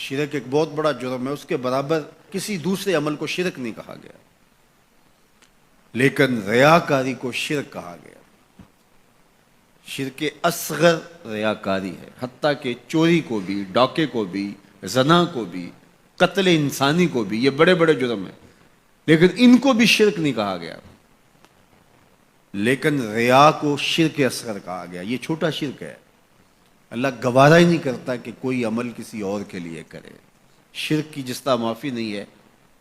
شرک ایک بہت بڑا جرم ہے، اس کے برابر کسی دوسرے عمل کو شرک نہیں کہا گیا، لیکن ریاکاری کو شرک کہا گیا۔ شرک اصغر ریاکاری ہے، حتیٰ کہ چوری کو بھی، ڈاکے کو بھی، زنا کو بھی، قتل انسانی کو بھی، یہ بڑے بڑے جرم ہیں، لیکن ان کو بھی شرک نہیں کہا گیا، لیکن ریا کو شرک اصغر کہا گیا۔ یہ چھوٹا شرک ہے، اللہ گوارا ہی نہیں کرتا کہ کوئی عمل کسی اور کے لیے کرے۔ شرک کی جس طرح معافی نہیں ہے،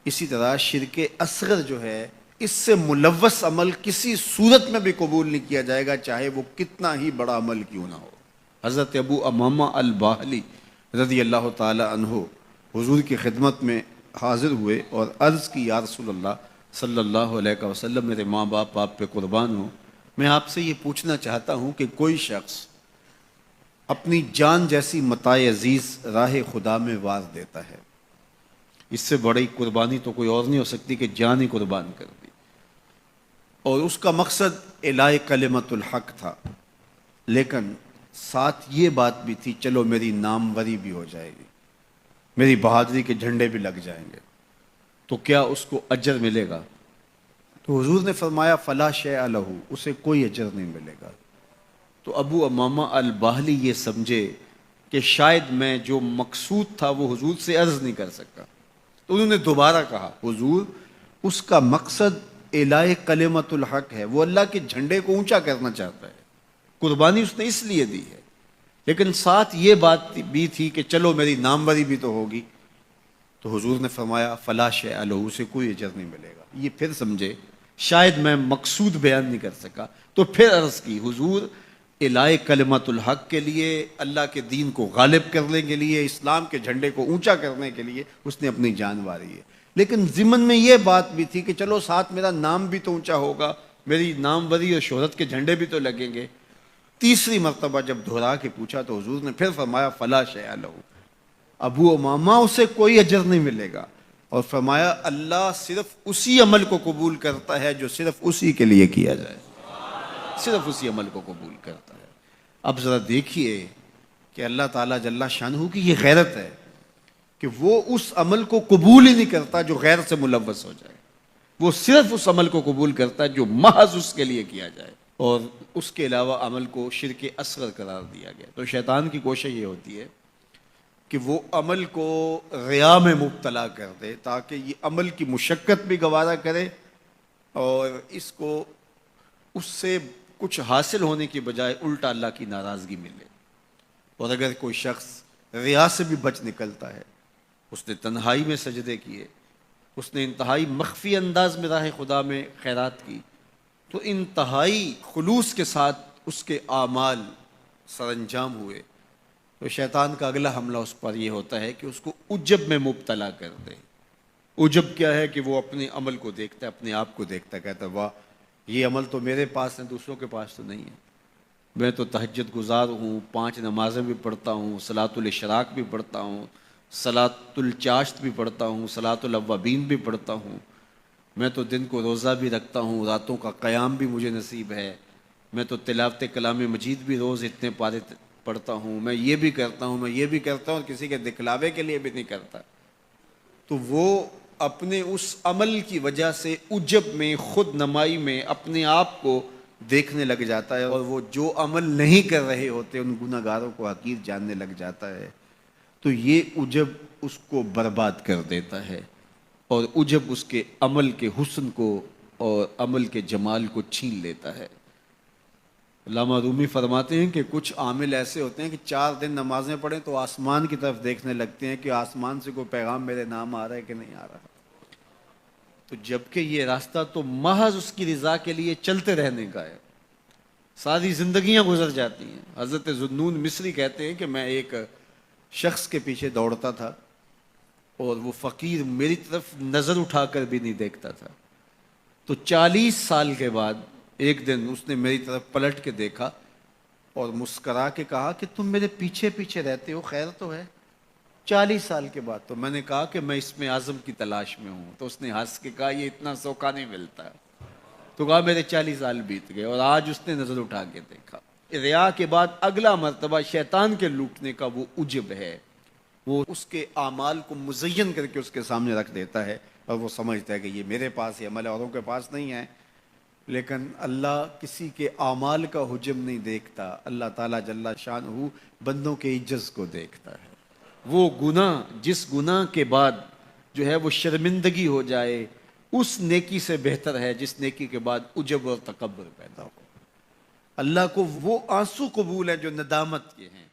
اسی طرح شرک اصغر جو ہے، اس سے ملوث عمل کسی صورت میں بھی قبول نہیں کیا جائے گا، چاہے وہ کتنا ہی بڑا عمل کیوں نہ ہو۔ حضرت ابو امامہ الباہلی رضی اللہ تعالی عنہ حضور کی خدمت میں حاضر ہوئے اور عرض کی، یا رسول اللہ صلی اللہ علیہ وسلم، میرے ماں باپ آپ پہ قربان ہوں، میں آپ سے یہ پوچھنا چاہتا ہوں کہ کوئی شخص اپنی جان جیسی متاع عزیز راہ خدا میں وار دیتا ہے، اس سے بڑی قربانی تو کوئی اور نہیں ہو سکتی کہ جان ہی قربان کر دی، اور اس کا مقصد اعلاء کلمت الحق تھا، لیکن ساتھ یہ بات بھی تھی چلو میری ناموری بھی ہو جائے گی، میری بہادری کے جھنڈے بھی لگ جائیں گے، تو کیا اس کو اجر ملے گا؟ تو حضور نے فرمایا فلا شیء لہ، اسے کوئی اجر نہیں ملے گا۔ تو ابو امامہ الباہلی یہ سمجھے کہ شاید میں جو مقصود تھا وہ حضور سے عرض نہیں کر سکا، تو انہوں نے دوبارہ کہا حضور اس کا مقصد اعلاء کلمت الحق ہے، وہ اللہ کے جھنڈے کو اونچا کرنا چاہتا ہے، قربانی اس نے اس لیے دی ہے، لیکن ساتھ یہ بات بھی تھی کہ چلو میری ناموری بھی تو ہوگی، تو حضور نے فرمایا فلا شیء لہ، اسے کوئی اجر نہیں ملے گا۔ یہ پھر سمجھے شاید میں مقصود بیان نہیں کر سکا، تو پھر عرض کی حضور اعلاء کلمت الحق کے لیے، اللہ کے دین کو غالب کرنے کے لیے، اسلام کے جھنڈے کو اونچا کرنے کے لیے اس نے اپنی جان واری ہے، لیکن ضمن میں یہ بات بھی تھی کہ چلو ساتھ میرا نام بھی تو اونچا ہوگا، میری ناموری اور شہرت کے جھنڈے بھی تو لگیں گے۔ تیسری مرتبہ جب دہرا کے پوچھا تو حضور نے پھر فرمایا فلا شیء لہ، ابو امامہ اسے کوئی اجر نہیں ملے گا، اور فرمایا اللہ صرف اسی عمل کو قبول کرتا ہے جو صرف اسی کے لیے کیا جائے، صرف اسی عمل کو قبول کرتا ہے۔ اب ذرا دیکھیے کہ اللہ تعالیٰ جل شانہ کی یہ غیرت ہے کہ وہ اس عمل کو قبول ہی نہیں کرتا جو غیر سے ملوث ہو جائے، وہ صرف اس عمل کو قبول کرتا ہے جو محض اس کے لیے کیا جائے، اور اس کے علاوہ عمل کو شرک اصغر قرار دیا گیا۔ تو شیطان کی کوشش یہ ہوتی ہے کہ وہ عمل کو ریا میں مبتلا کر دے تاکہ یہ عمل کی مشقت بھی گوارا کرے اور اس کو اس سے کچھ حاصل ہونے کی بجائے الٹا اللہ کی ناراضگی ملے۔ اور اگر کوئی شخص ریا سے بھی بچ نکلتا ہے، اس نے تنہائی میں سجدے کیے، اس نے انتہائی مخفی انداز میں راہ خدا میں خیرات کی، تو انتہائی خلوص کے ساتھ اس کے اعمال سر انجام ہوئے، تو شیطان کا اگلا حملہ اس پر یہ ہوتا ہے کہ اس کو عجب میں مبتلا کر دے۔ عجب کیا ہے کہ وہ اپنے عمل کو دیکھتا ہے، اپنے آپ کو دیکھتا ہے، کہتا ہے واہ یہ عمل تو میرے پاس ہے، دوسروں کے پاس تو نہیں ہے، میں تو تہجد گزار ہوں، 5 نمازیں بھی پڑھتا ہوں، صلاۃ الاشراق بھی پڑھتا ہوں، صلاۃ الچاشت بھی پڑھتا ہوں، صلاۃ الاوابین بھی پڑھتا ہوں، میں تو دن کو روزہ بھی رکھتا ہوں، راتوں کا قیام بھی مجھے نصیب ہے، میں تو تلاوت کلام مجید بھی روز اتنے پارے پڑھتا ہوں، میں یہ بھی کرتا ہوں، میں یہ بھی کرتا ہوں، اور کسی کے دکھلاوے کے لیے بھی نہیں کرتا۔ تو وہ اپنے اس عمل کی وجہ سے عجب میں، خود نمائی میں اپنے آپ کو دیکھنے لگ جاتا ہے، اور وہ جو عمل نہیں کر رہے ہوتے ان گناہ گاروں کو حقیر جاننے لگ جاتا ہے۔ تو یہ عجب اس کو برباد کر دیتا ہے، اور عجب اس کے عمل کے حسن کو اور عمل کے جمال کو چھین لیتا ہے۔ علامہ رومی فرماتے ہیں کہ کچھ عامل ایسے ہوتے ہیں کہ 4 دن نمازیں پڑھیں تو آسمان کی طرف دیکھنے لگتے ہیں کہ آسمان سے کوئی پیغام میرے نام آ رہا ہے کہ نہیں آ رہا، تو جبکہ یہ راستہ تو محض اس کی رضا کے لیے چلتے رہنے کا ہے، ساری زندگیاں گزر جاتی ہیں۔ حضرت ذوالنون مصری کہتے ہیں کہ میں ایک شخص کے پیچھے دوڑتا تھا اور وہ فقیر میری طرف نظر اٹھا کر بھی نہیں دیکھتا تھا، تو 40 سال کے بعد ایک دن اس نے میری طرف پلٹ کے دیکھا اور مسکرا کے کہا کہ تم میرے پیچھے پیچھے رہتے ہو، خیر تو ہے؟ 40 سال کے بعد۔ تو میں نے کہا کہ میں اسم اعظم کی تلاش میں ہوں، تو اس نے ہنس کے کہا یہ اتنا سوکھا نہیں ملتا، تو کہا میرے 40 سال بیت گئے، اور آج اس نے نظر اٹھا کے دیکھا۔ ریا کے بعد اگلا مرتبہ شیطان کے لوٹنے کا وہ عجب ہے وہ اس کے اعمال کو مزین کر کے اس کے سامنے رکھ دیتا ہے اور وہ سمجھتا ہے کہ یہ میرے پاس یہ عمل ہے، اوروں کے پاس نہیں ہے۔ لیکن اللہ کسی کے اعمال کا حجم نہیں دیکھتا، اللہ تعالیٰ جل شانہ بندوں کے عجز کو دیکھتا ہے۔ وہ گناہ جس گناہ کے بعد جو ہے وہ شرمندگی ہو جائے، اس نیکی سے بہتر ہے جس نیکی کے بعد عجب اور تکبر پیدا ہو۔ اللہ کو وہ آنسو قبول ہیں جو ندامت کے ہیں،